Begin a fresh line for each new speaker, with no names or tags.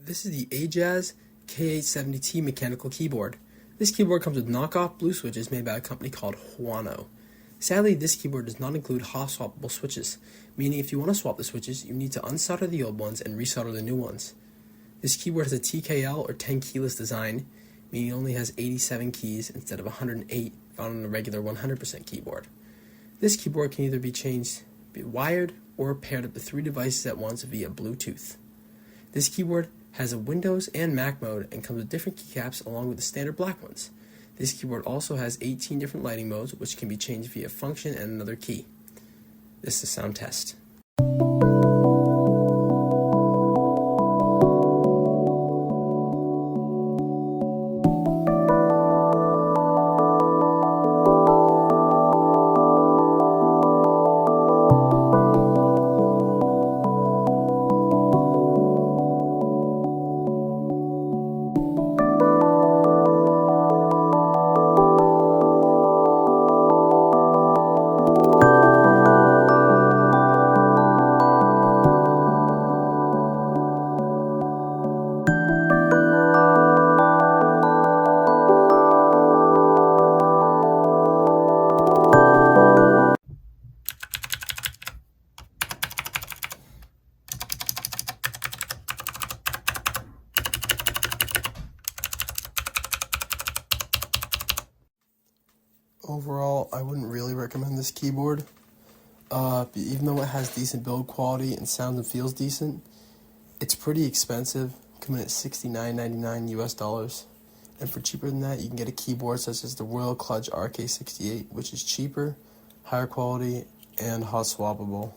This is the Ajazz K870T mechanical keyboard. This keyboard comes with knockoff blue switches made by a company called Huano. Sadly, this keyboard does not include hot swappable switches, meaning if you want to swap the switches, you need to unsolder the old ones and resolder the new ones. This keyboard has a TKL or 10 keyless design, meaning it only has 87 keys instead of 108 found on a regular 100% keyboard. This keyboard can either be wired or paired up to 3 devices at once via Bluetooth. This keyboard has a Windows and Mac mode and comes with different keycaps along with the standard black ones. This keyboard also has 18 different lighting modes which can be changed via function and another key. This is a sound test. Overall, I wouldn't really recommend this keyboard. Even though it has decent build quality and sounds and feels decent, it's pretty expensive, coming at $69.99 US. And for cheaper than that, you can get a keyboard such as the Royal Clutch RK68, which is cheaper, higher quality, and hot swappable.